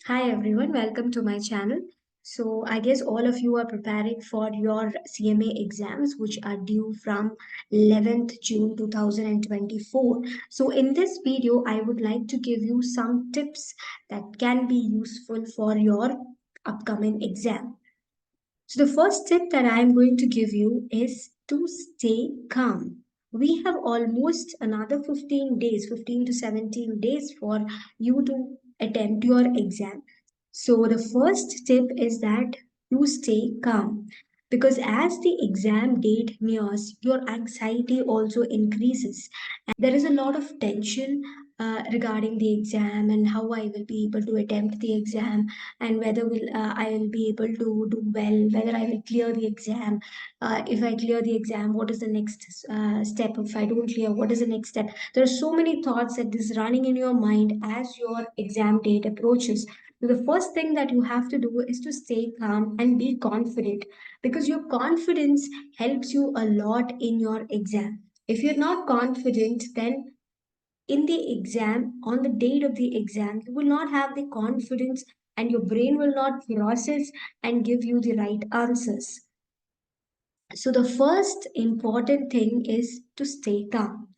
Hi everyone, welcome to my channel. So, I guess all of you are preparing for your CMA exams, which are due from 11th June 2024. So, in this video, I would like to give you some tips that can be useful for your upcoming exam. So, the first tip that I am going to give you is to stay calm. We have almost another 15 days, 15 to 17 days for you to attempt your exam. So, the first tip is that you stay calm because as the exam date nears, your anxiety also increases. There is a lot of tension regarding the exam and how I will be able to attempt the exam and whether I will be able to do well, whether I will clear the exam. If I clear the exam, what is the next step? If I don't clear, what is the next step? There are so many thoughts that is running in your mind as your exam date approaches. So the first thing that you have to do is to stay calm and be confident because your confidence helps you a lot in your exam. If you're not confident, then in the exam, on the date of the exam, you will not have the confidence and your brain will not process and give you the right answers. So, the first important thing is to stay calm.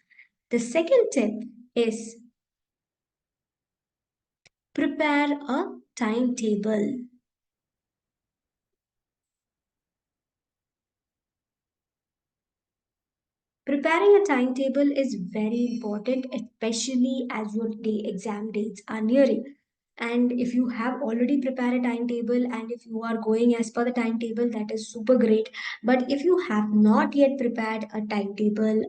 The second tip is prepare a timetable. Preparing a timetable is very important, especially as your exam dates are nearing. And if you have already prepared a timetable and if you are going as per the timetable, that is super great. But if you have not yet prepared a timetable,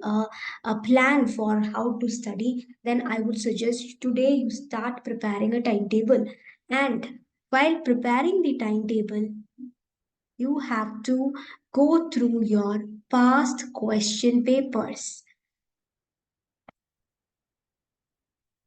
a plan for how to study, then I would suggest today you start preparing a timetable. And while preparing the timetable, you have to go through your past question papers.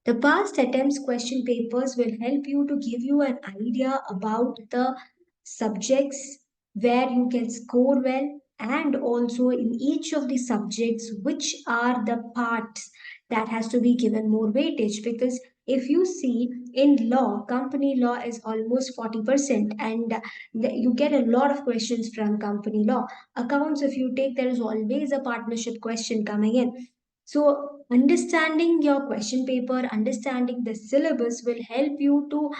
The past attempts question papers will help you to give you an idea about the subjects where you can score well and also in each of the subjects which are the parts that has to be given more weightage because if you see in law company law is almost 40% and you get a lot of questions from company law accounts if you take there is always a partnership question coming in. So, understanding your question paper, understanding the syllabus will help you to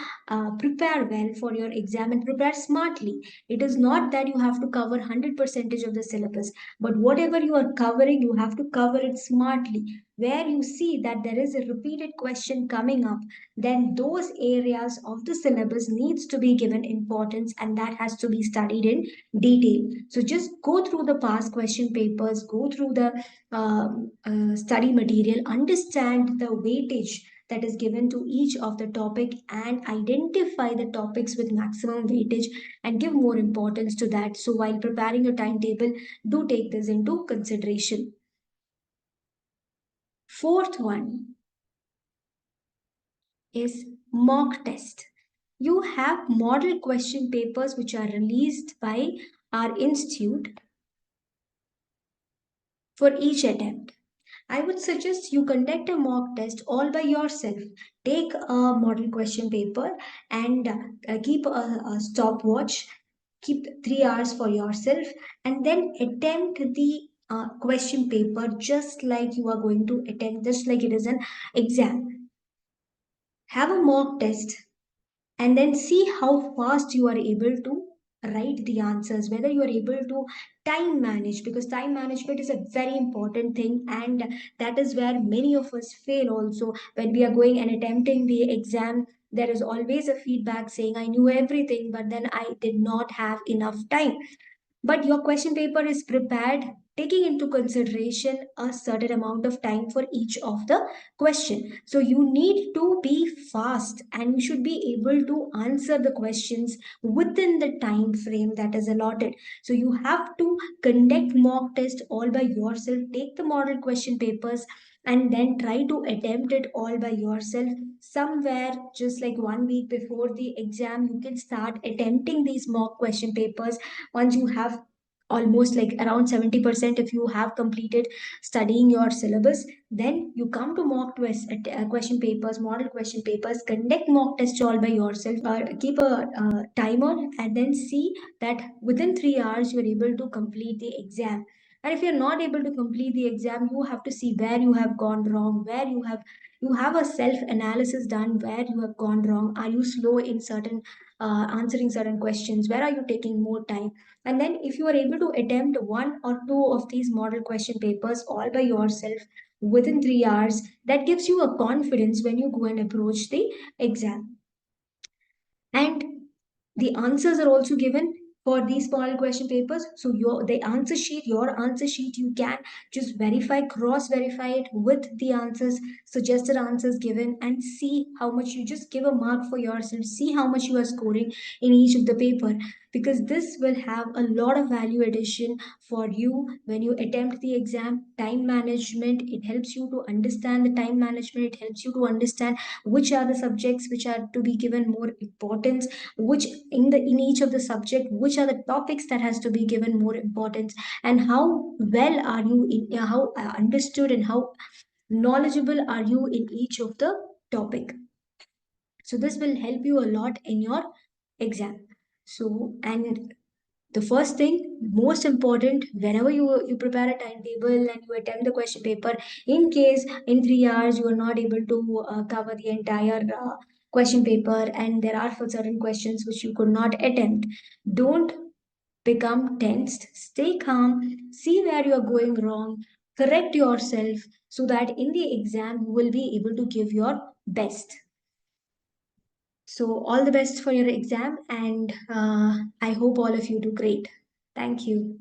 prepare well for your exam and prepare smartly. It is not that you have to cover 100% of the syllabus, but whatever you are covering, you have to cover it smartly. Where you see that there is a repeated question coming up, then those areas of the syllabus needs to be given importance and that has to be studied in detail. So just go through the past question papers, go through the study material, understand the weightage that is given to each of the topic and identify the topics with maximum weightage and give more importance to that. So while preparing your timetable, do take this into consideration. Fourth one is mock test. You have model question papers which are released by our institute for each attempt. I would suggest you conduct a mock test all by yourself. Take a model question paper and keep a stopwatch. Keep 3 hours for yourself and then attempt the question paper just like you are going to attempt, just like it is an exam. Have a mock test and then see how fast you are able to write the answers, whether you are able to time manage, because time management is a very important thing and that is where many of us fail also. When we are going and attempting the exam, there is always a feedback saying I knew everything but then I did not have enough time. But your question paper is prepared taking into consideration a certain amount of time for each of the question. So you need to be fast and you should be able to answer the questions within the time frame that is allotted. So you have to conduct mock test all by yourself, take the model question papers and then try to attempt it all by yourself. Somewhere just like 1 week before the exam you can start attempting these mock question papers. Once you have almost like around 70% if you have completed studying your syllabus. Then you come to question papers, model question papers, conduct mock tests all by yourself, keep a timer, and then see that within 3 hours you're able to complete the exam. And if you're not able to complete the exam, you have to see where you have gone wrong, where you have a self analysis done, where you have gone wrong. Are you slow in certain answering certain questions? Where are you taking more time? And then, if you are able to attempt one or two of these model question papers all by yourself within 3 hours, that gives you a confidence when you go and approach the exam. And the answers are also given for these model question papers. So your answer sheet, you can just cross verify it with the answers, suggested answers given, and see how much you just give a mark for yourself, see how much you are scoring in each of the paper, because this will have a lot of value addition for you when you attempt the exam. Time management, it helps you to understand the time management, it helps you to understand which are the subjects which are to be given more importance, which in each of the subject, which are the topics that has to be given more importance, and how well are you in how understood and how knowledgeable are you in each of the topic. So this will help you a lot in your exam. So, and the first thing, most important, whenever you prepare a timetable and you attempt the question paper, in case in 3 hours you are not able to cover the entire question paper, and there are for certain questions which you could not attempt, don't become tensed. Stay calm, see where you are going wrong, correct yourself, so that in the exam you will be able to give your best. So, all the best for your exam, and I hope all of you do great. Thank you.